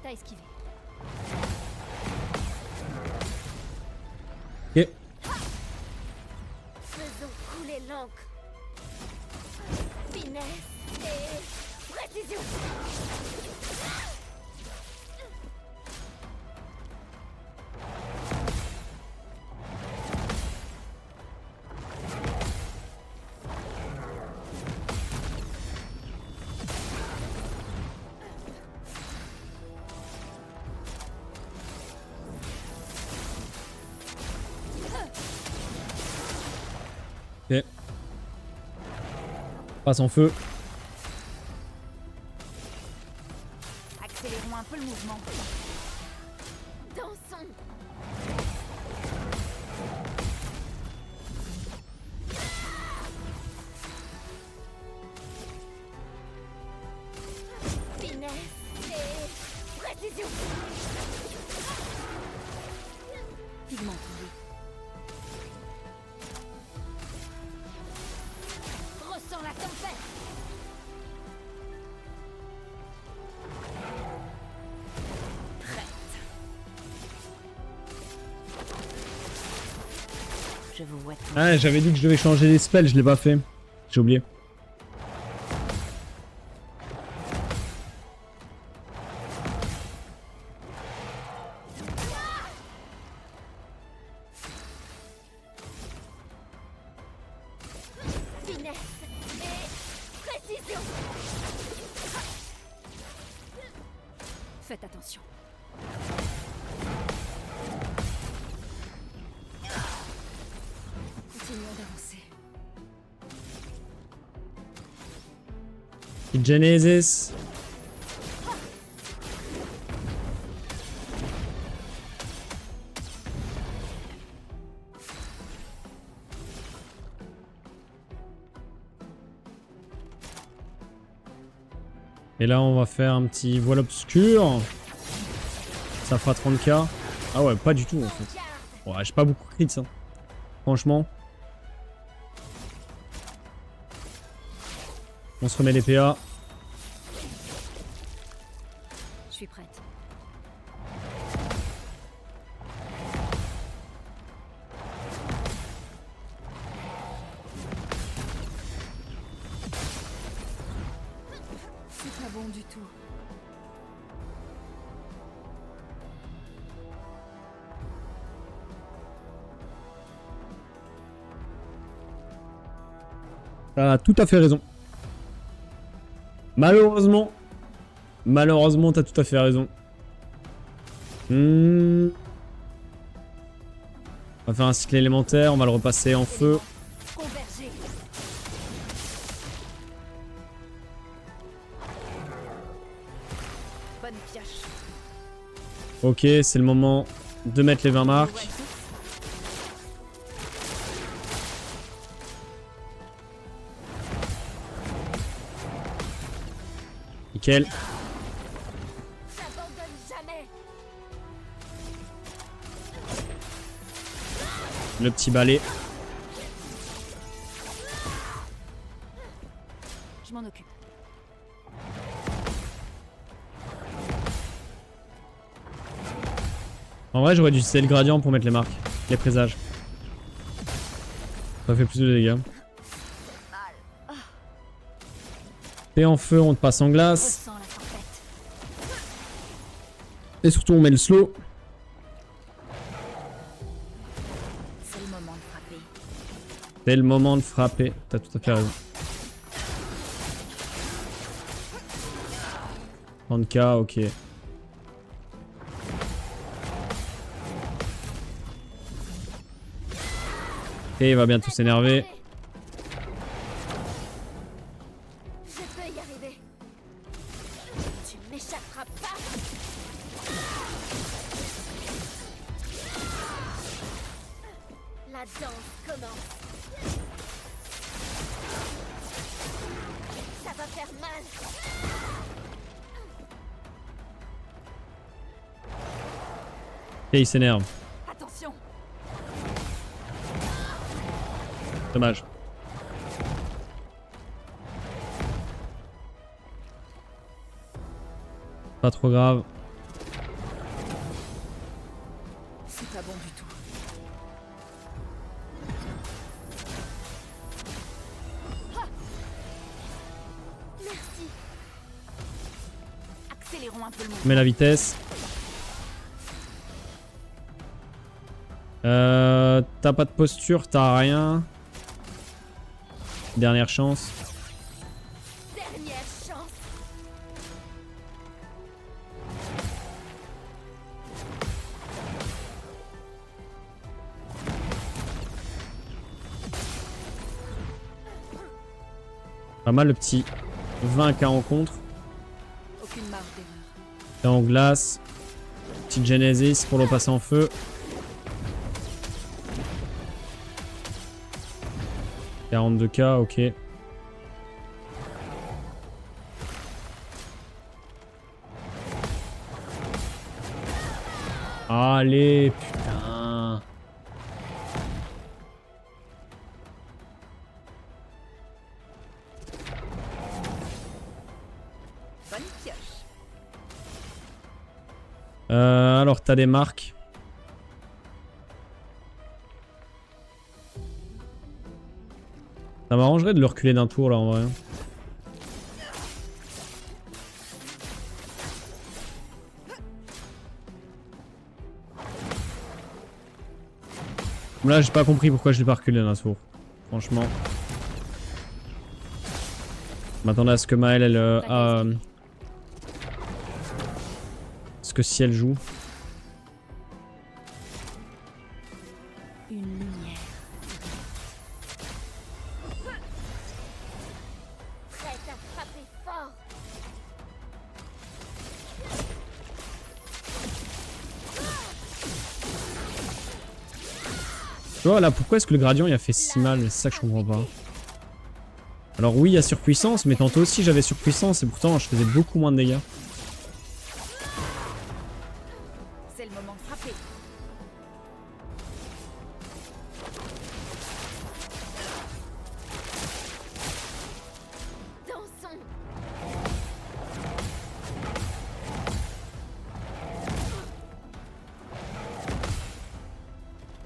T'as esquivé. Ok. Faisons couler l'encre. Finesse et précision. Ok. Passe en feu. Accélérons un peu le mouvement. Dansons. Finesse et précision. Pigment trouvé. Ressens la tempête. Je vous vois. Ah, j'avais dit que je devais changer les spells, je l'ai pas fait. J'ai oublié. Finesse et précision. Faites attention. Continuons d'avancer. Genesis. Et là, on va faire un petit voile obscur. Ça fera 30k. Ah ouais, pas du tout en fait. Ouais, j'ai pas beaucoup crit ça. Franchement. On se remet les PA. Je suis prête. C'est pas bon du tout. T'as tout à fait raison. Malheureusement, t'as tout à fait raison. On va faire un cycle élémentaire, on va le repasser en feu. Converger. Bonne pioche. Ok, c'est le moment de mettre les 20 marques. Nickel. J'abandonne jamais. Le petit balai. Je m'en occupe. En vrai, j'aurais dû utiliser le gradient pour mettre les marques. Les présages. Ça fait plus de dégâts. Et en feu, on te passe en glace. Ressens la tempête. Et surtout, on met le slow. C'est le moment de frapper. C'est le moment de frapper. T'as tout à fait raison. 30k, ok. Et il va bientôt s'énerver. Je peux y arriver. Tu m'échapperas pas. La danse commence. Ça va faire mal. Et il s'énerve. Attention. Dommage. Pas trop grave. bon du tout. Merci. Accélérons un peu le mouvement. Mets la vitesse. T'as pas de posture, t'as rien. Dernière chance. Dernière chance. Pas mal le petit 20k en contre. Aucune marge d'erreur. T'es en glace. Petite Genesis pour le passer en feu. 42k, ok. Allez, putain. Bonne pioche. Alors, t'as des marques. Ça m'arrangerait de le reculer d'un tour là en vrai. Là, j'ai pas compris pourquoi je l'ai pas reculé d'un tour. Franchement. Je m'attendais à ce que Maëlle, elle... ce que si elle joue. Une lumière. Prête à frapper fort. Tu vois là, pourquoi est-ce que le gradient il a fait si mal? C'est ça que je comprends pas. Alors oui, il y a surpuissance, mais tantôt aussi j'avais surpuissance et pourtant je faisais beaucoup moins de dégâts. C'est le moment de frapper. Dansons.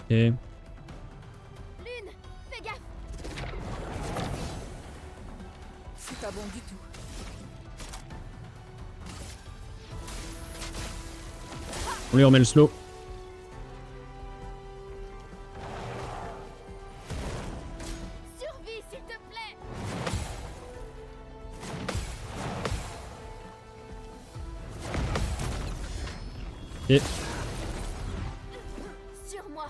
Et... Lune, fais gaffe. C'est pas bon du tout. on lui remet le slow. Survie, s'il te plaît. Et... Sur moi.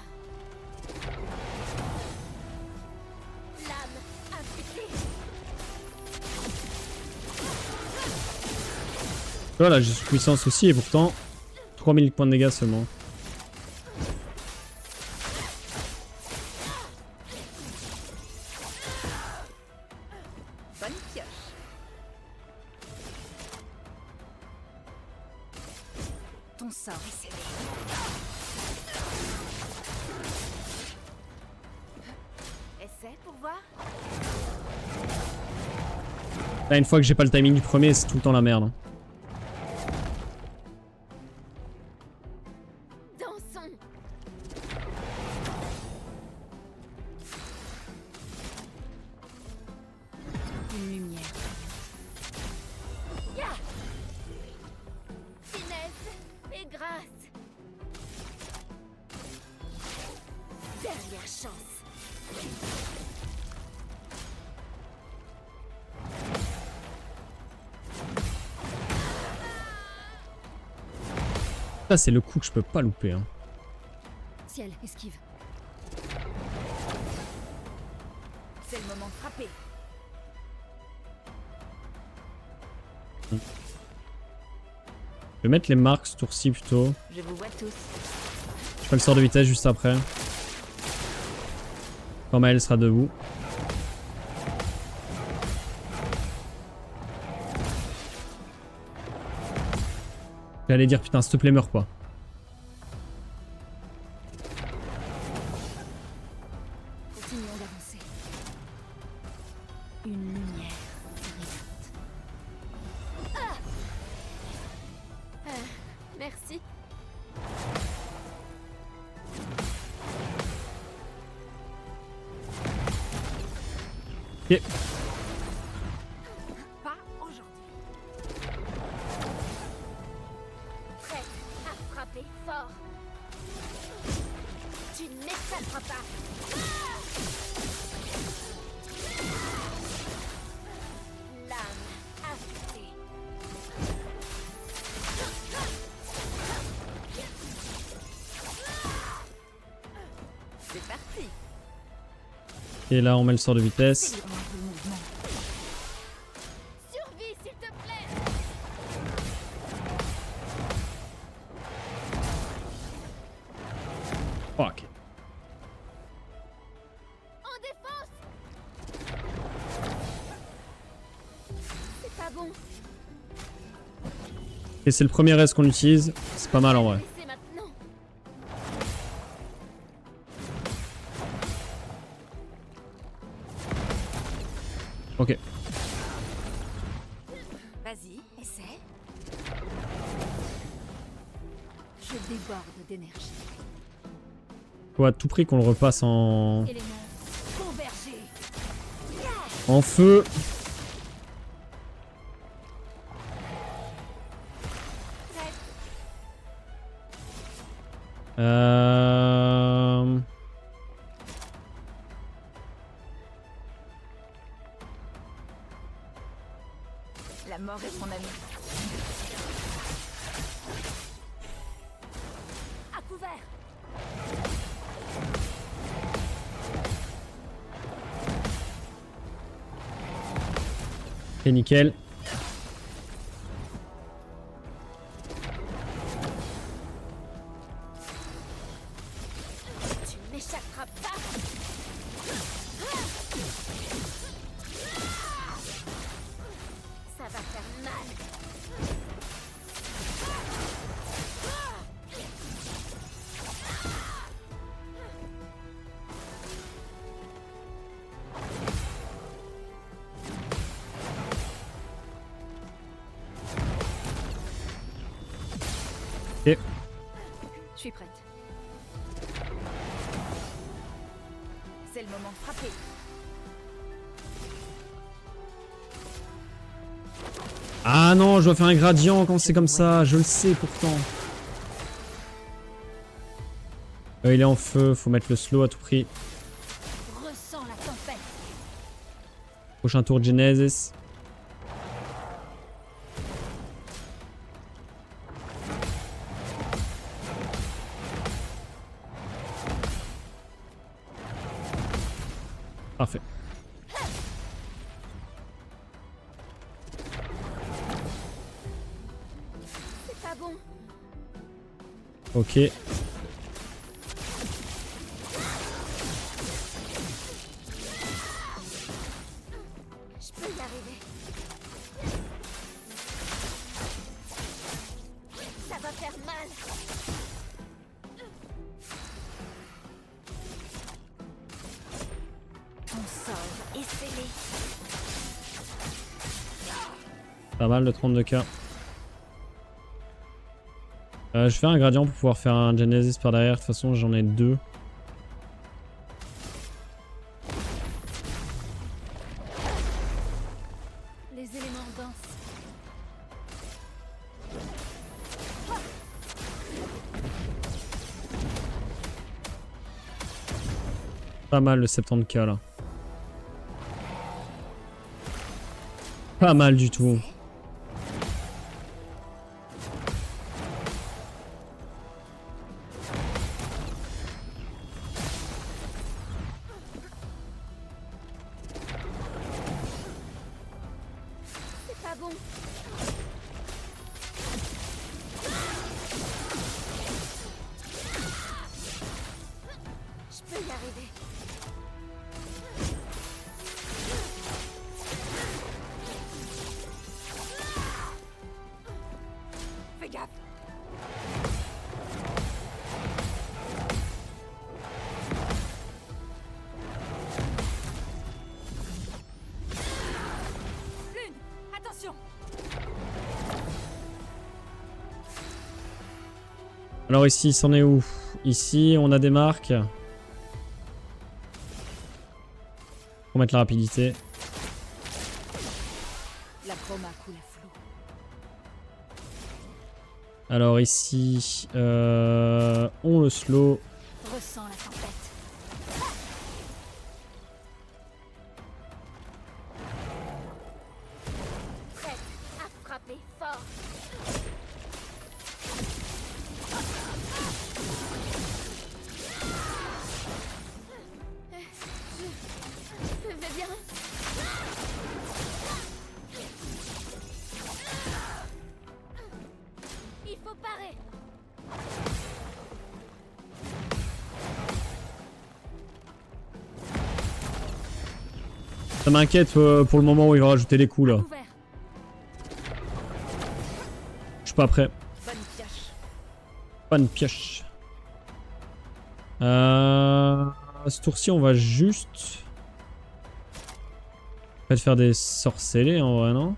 Lame infectée. Tu vois là, j'ai surpuissance aussi et pourtant 3000 points de dégâts seulement. Bonne pioche. Ton sort est scellé. Essaie pour voir. Là, une fois que j'ai pas le timing du premier, c'est tout le temps la merde. Dansons. Une lumière. Ya. Finesse et grâce. Dernière chance. Ça, c'est le coup que je peux pas louper. Hein. Ciel, esquive. C'est le moment de frapper. Je vais mettre les marques ce tour-ci plutôt. Je vous vois tous. Je fais le sort de vitesse juste après. Quand Maëlle sera debout. J'allais dire putain s'il te plaît meurs pas. Continuons d'avancer. Une lumière. Merci. Ok. Pas aujourd'hui. Prête à frapper fort. Tu ne m'échapperas pas. Lame affûtée. C'est parti. Et là, on met le sort de vitesse. Célébrons un peu le mouvement. Survie, s'il te plaît. Fuck. En défense. C'est pas bon. Et c'est le premier S qu'on utilise. C'est pas mal en vrai. C'est maintenant. Ok. Vas-y, essaie. Je déborde d'énergie. Faut à tout prix qu'on le repasse en... Éléments convergés. en feu. Prête. La mort est son ami. À couvert. Et nickel. Tu ne m'échapperas pas. Ça va faire mal. Ok. Je suis prête. C'est le moment de frapper. Ah non, je dois faire un gradient quand c'est comme ça. Je le sais pourtant. Il est en feu. Faut mettre le slow à tout prix. Ressens la tempête. Prochain tour Genesis. Parfait. C'est pas bon. Ok. Je peux y arriver. Ça va faire mal. Ton sol est scellé. Pas mal de 32k. Je fais un gradient pour pouvoir faire un Genesis par derrière. De toute façon, j'en ai deux. Les éléments dansent. Pas mal le 70k là. Pas mal du tout. C'est pas bon. Je peux y arriver. Fais gaffe. Lune, attention. Alors ici, c'en est où? Ici, on a des marques. Pour mettre la rapidité. Roma coule à flot. Alors ici, on le slow. Ressens la tempête. Prête à frapper fort. Je vais bien. Il faut parer. Ça m'inquiète pour le moment où il va rajouter les coups là. Ouvert. Je suis pas prêt. Bonne pioche. Pas une pioche. Ce tour-ci, on va juste... Peut-être faire des sorcellés en vrai, non?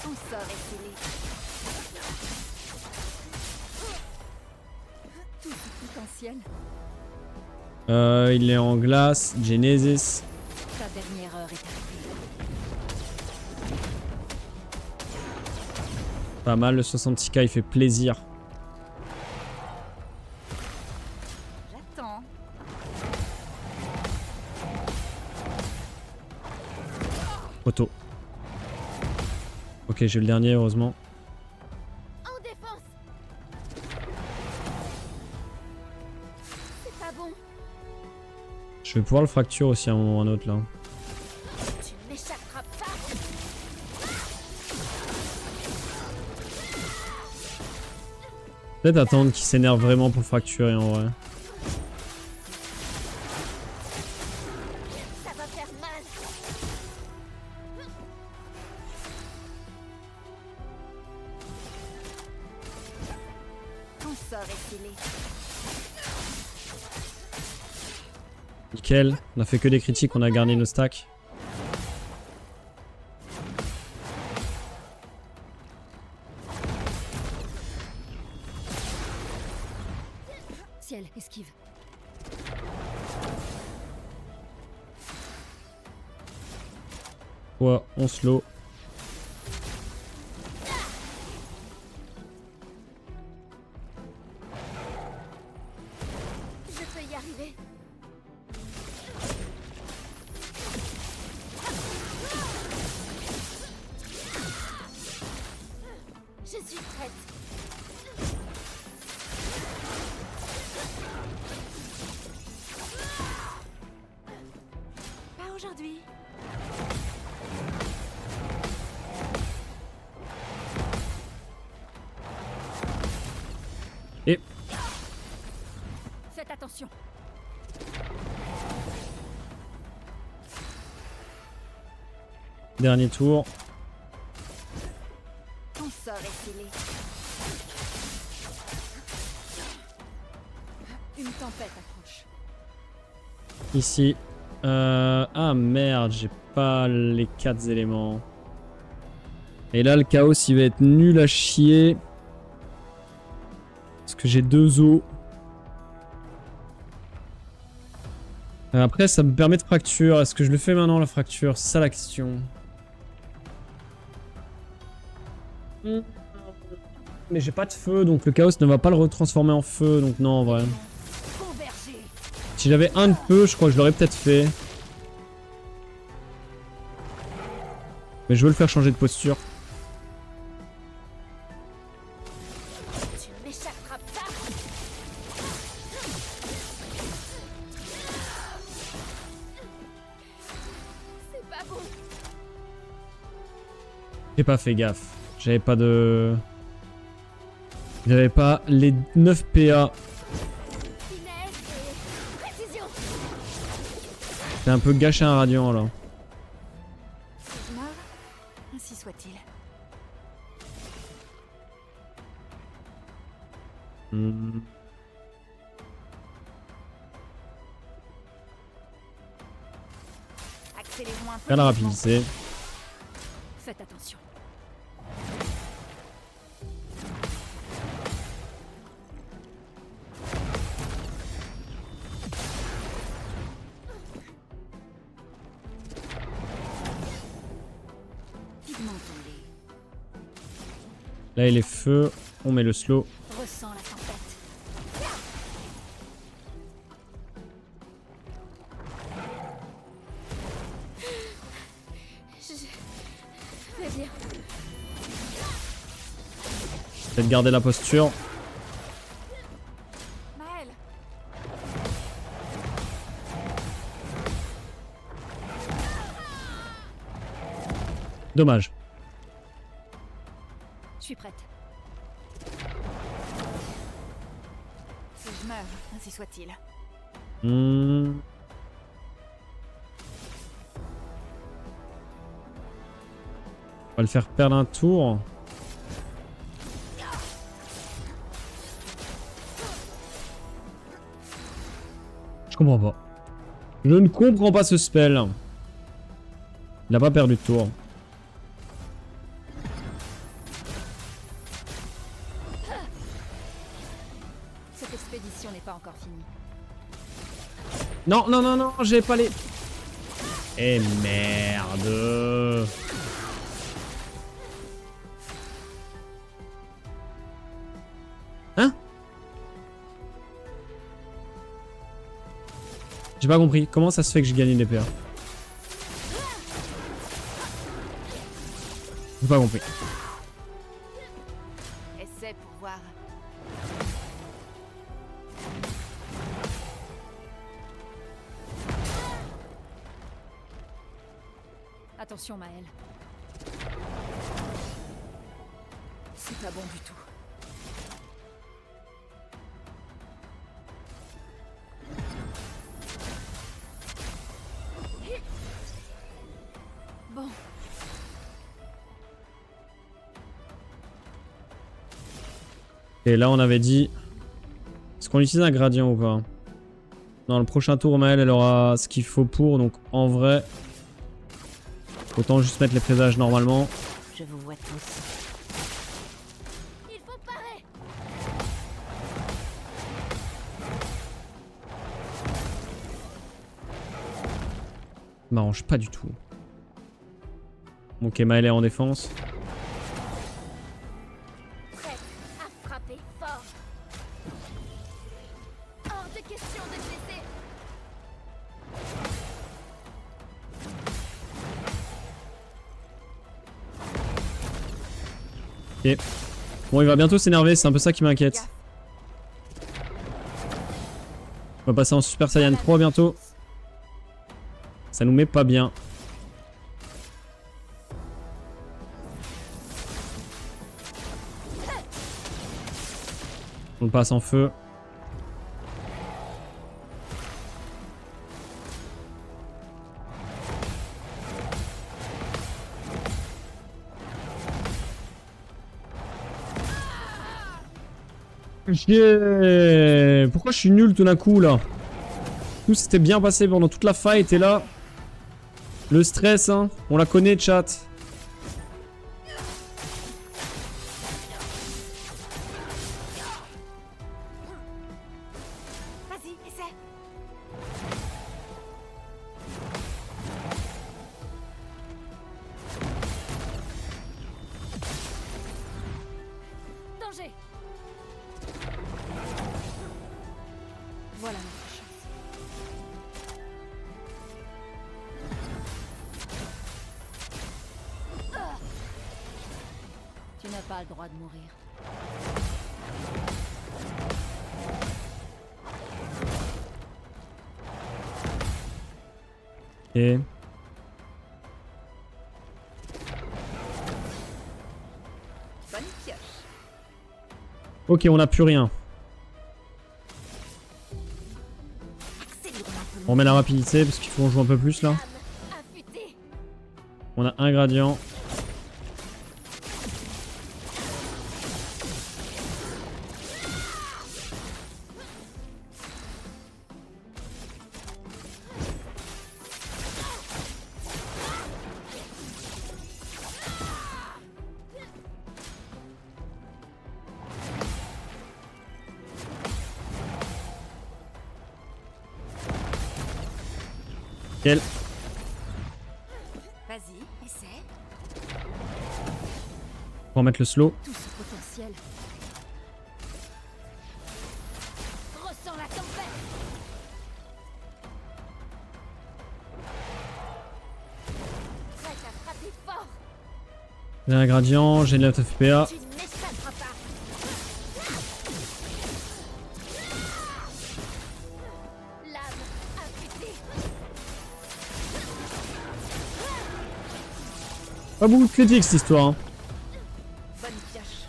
Ton sort est scellé. Tout ce potentiel. Il est en glace. Genesis. Ta dernière heure est arrivée. Pas mal, le 66k, il fait plaisir. J'attends. Auto. Ok, j'ai le dernier, heureusement. En défense. C'est pas bon. Je vais pouvoir le fracture aussi à un moment ou à un autre là. Tu m'échapperas pas. Peut-être attendre qu'il s'énerve vraiment pour le fracturer en vrai. Ça va faire mal. Ton sort est scellé. Nickel. On a fait que des critiques, on a gardé nos stacks. Ciel, esquive. Ouais, on slow. Je peux y arriver. Je suis prête. Pas aujourd'hui. Et Faites attention. dernier tour. Ton sort est scellé. Une tempête approche. Ici. Ah merde, j'ai pas les 4 éléments. Et là, le chaos, il va être nul à chier. Parce que j'ai 2 os. Après, ça me permet de fracture. Est-ce que je le fais maintenant, la fracture? C'est ça la question. Mais j'ai pas de feu, donc le chaos ne va pas le retransformer en feu. Donc non, en vrai. Converger. Si j'avais un de feu, je crois que je l'aurais peut-être fait. Mais je veux le faire changer de posture. Tu m'échapperas pas. C'est pas bon. J'ai pas fait gaffe. J'avais pas de... J'avais pas les 9 PA. Finesse et précision. J'ai un peu gâché un radiant là. Si je meurs, ainsi soit-il. Hmm. Accélérons un peu. Bien la le rapidité. mouvement. Faites attention. Là il est feu, on met le slow. Ressens la tempête. Je vais bien. Peut-être garder la posture. Maël, Dommage. je suis prête. Si je meurs, ainsi soit-il. Hmm. On va le faire perdre un tour. Je comprends pas. Je ne comprends pas ce spell. Il a pas perdu de tour. Cette expédition n'est pas encore finie. Non, non, non, non, j'ai pas les... Eh merde. Hein? J'ai pas compris. Comment ça se fait que j'ai gagné des PA? J'ai pas compris. Essaie pour voir. Attention, Maël. C'est pas bon du tout. Bon, Et là on avait dit... Est-ce qu'on utilise un gradient ou pas? Dans le prochain tour, Maël, elle aura ce qu'il faut pour. Donc en vrai... Autant juste mettre les présages normalement. je vous vois tous. Il faut parer. Ça m'arrange pas du tout. Ok, Maël est en défense. Prête à frapper fort. Hors de question de te laisser. Ok. Bon, il va bientôt s'énerver, c'est un peu ça qui m'inquiète. On va passer en Super Saiyan 3 bientôt. Ça nous met pas bien. On le passe en feu. Chier. Pourquoi je suis nul tout d'un coup là? Tout s'était bien passé pendant toute la fight et là... Le stress, hein. On la connaît, chat. Vas-y, essaie. Danger. Voilà notre chance. Tu n'as pas le droit de mourir. Et... Bonne pioche. Ok, on n'a plus rien. Accélérons un peu. On met la rapidité parce qu'il faut en jouer un peu plus là. Âme affûtée. On a un gradient. Quel... Vas-y, essaie. On va mettre le slow. Tout ce potentiel. ciel. Ressens la tempête. Prête à frapper fort. J'ai un gradient, j'ai 9 FPA. Tu n'échapperas pas. Lame affûtée. Pas beaucoup de critiques cette histoire. Hein. Bonne pioche.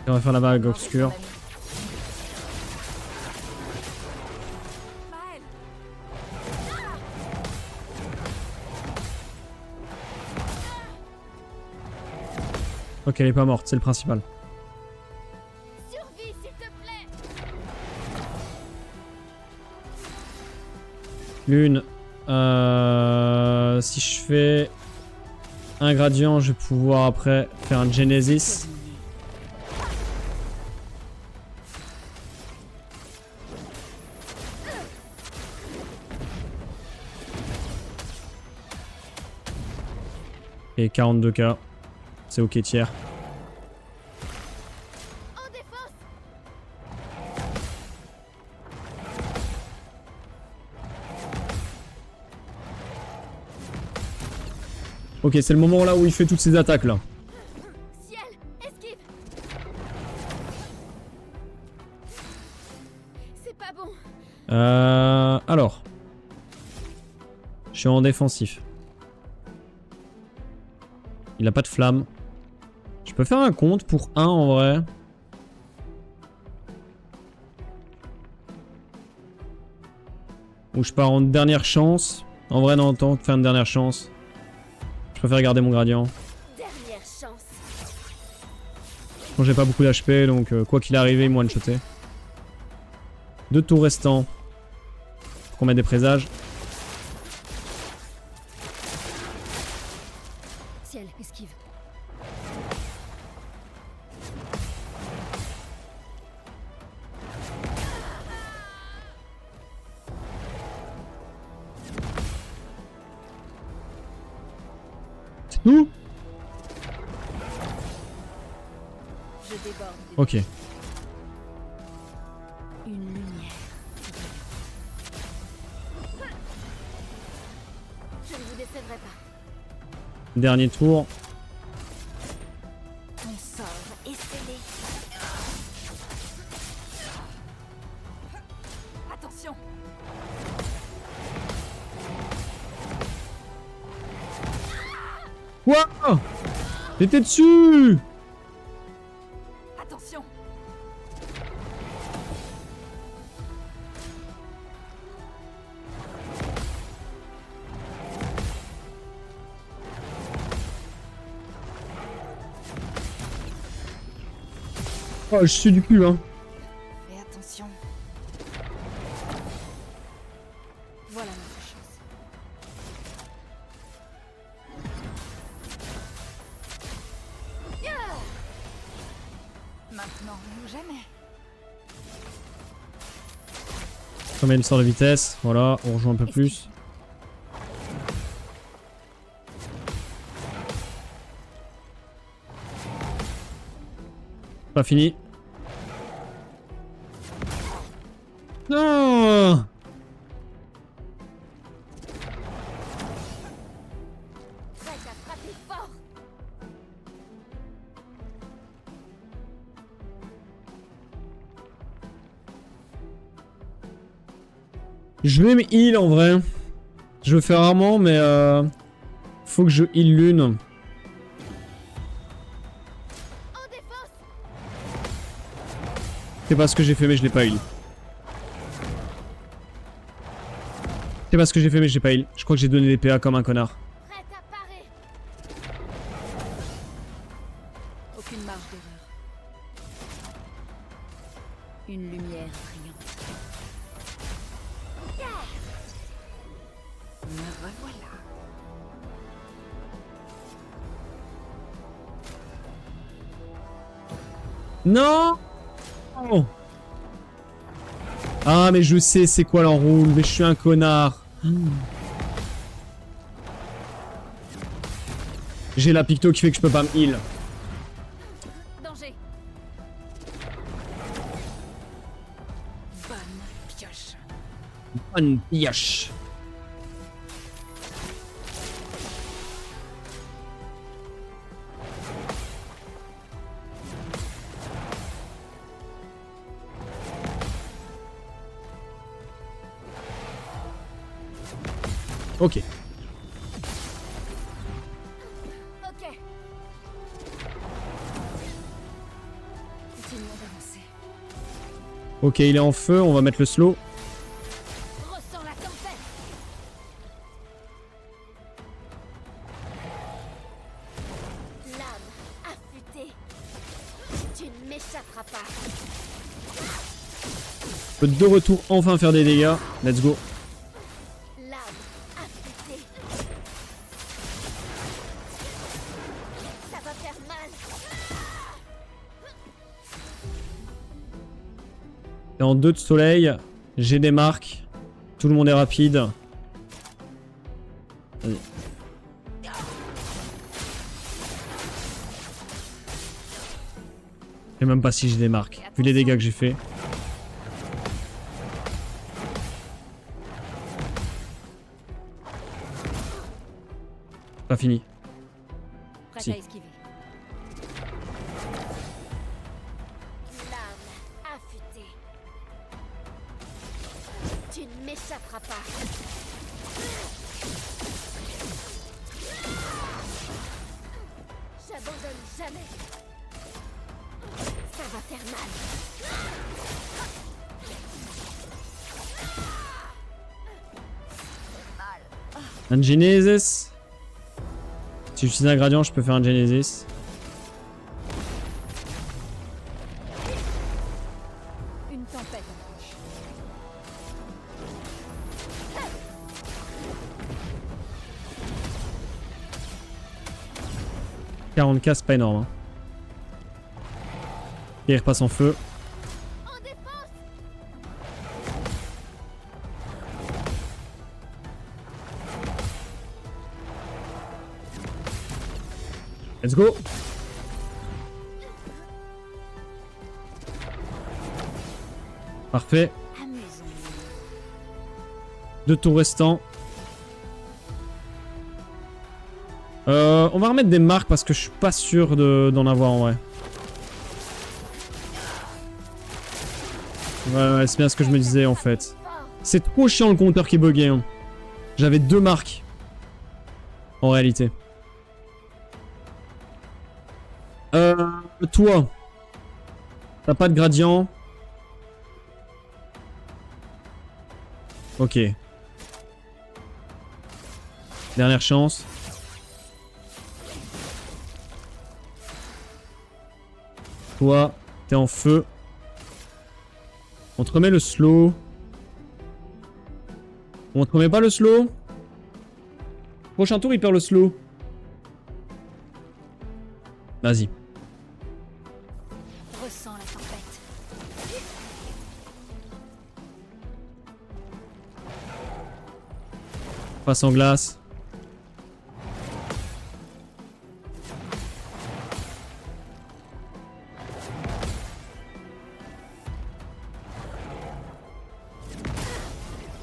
On va faire la vague obscure. Maël, Ok, elle est pas morte, c'est le principal. Survie, s'il te plaît. Lune. Si je fais un gradient, je vais pouvoir après faire un Genesis. Et 42k. C'est ok tiers. En défense. Ok, c'est le moment là où il fait toutes ses attaques là. Ciel, esquive. C'est pas bon. Alors. Je suis en défensif. Il a pas de flamme. Je peux faire un compte pour 1 en vrai. Ou je pars en dernière chance. En vrai, non, tant que faire une dernière chance. Je préfère garder mon gradient. Dernière chance. Bon, j'ai pas beaucoup d'HP, donc quoi qu'il arrive, il me one-shoté. 2 tours restants. Faut qu'on mette des présages. ciel, esquive. C'est tout? Je déborde. Ok. Une lumière. Je ne vous décevrai pas. Dernier tour. Ton sort est scellé. Attention. Quoi? J'étais dessus! Attention. Oh, je suis du cul, hein. Fais attention. Voilà notre chance. Maintenant ou jamais. Quand même, sort de vitesse. Voilà, on rejoint un peu plus. Pas fini. Non! Prête à frapper fort. Je vais me heal en vrai. Je le fais rarement, mais faut que je heal l'une. En défense. C'est pas ce que j'ai fait, mais je l'ai pas heal. C'est pas ce que j'ai fait, mais j'ai pas heal. Je crois que j'ai donné des PA comme un connard. Prête à parer. Aucune marge d'erreur. Une lumière brillante. Me revoilà. Non! Oh. Ah, mais je sais c'est quoi l'enroule, mais je suis un connard. J'ai la picto qui fait que je peux pas me heal. Danger. Bonne pioche. Bonne pioche. Ok. Ok. Continuons d'avancer. Ok, il est en feu, on va mettre le slow. Ressens la tempête. Lame affûtée. Tu ne m'échapperas pas. Je peux de retour enfin faire des dégâts. Let's go. Lame affûtée. Ça va faire mal. Et en 2 de soleil, j'ai des marques. Tout le monde est rapide. Vas-y. Je sais même pas si j'ai des marques, vu les dégâts que j'ai fait. Pas fini. Prête Si. à esquiver. Lame affûtée. Tu ne m'échapperas pas. J'abandonne jamais. Ça va faire mal. Un Genesis. Si j'utilise un gradient, je peux faire un Genesis. Une tempête approche. 40k, c'est pas énorme. Hein. Et il repasse en feu. En défense. Let's go. Parfait. Amusons-nous. 2 tours restants. On va remettre des marques parce que je suis pas sûr d'en avoir en vrai. Ouais, c'est bien ce que je me disais en fait. C'est trop chiant le compteur qui buguait. Hein. J'avais 2 marques. En réalité. Toi. T'as pas de gradient. Ok. Dernière chance. Toi, t'es en feu. On te remet le slow. On te remet pas le slow. Prochain tour, il perd le slow. Vas-y. Ressens la tempête. Passe en glace.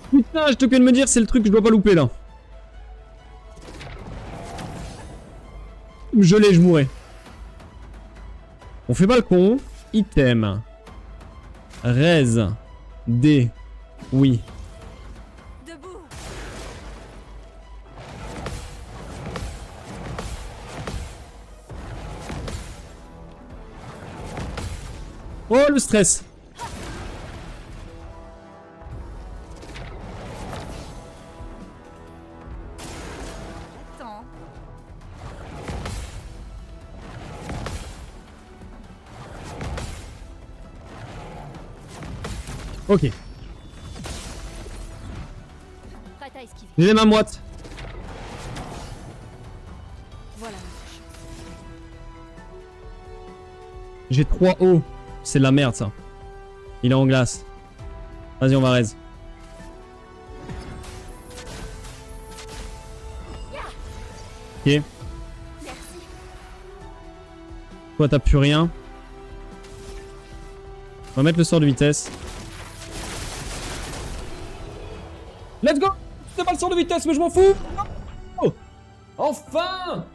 Putain, je te viens de me dire, c'est le truc que je dois pas louper là. Je l'ai, je mourrai. On fait balcon. Item. Raise. D. Oui. Debout. Oh, le stress. Attends. Ok. Prête à esquiver. J'ai les mains moites. Voilà ma chance. J'ai 3 hauts. C'est de la merde ça. Il est en glace. Vas-y, on va raise. Ok. Merci. Toi, t'as plus rien. On va mettre le sort de vitesse. Let's go! C'est pas le sort de vitesse, mais je m'en fous! Oh. Enfin!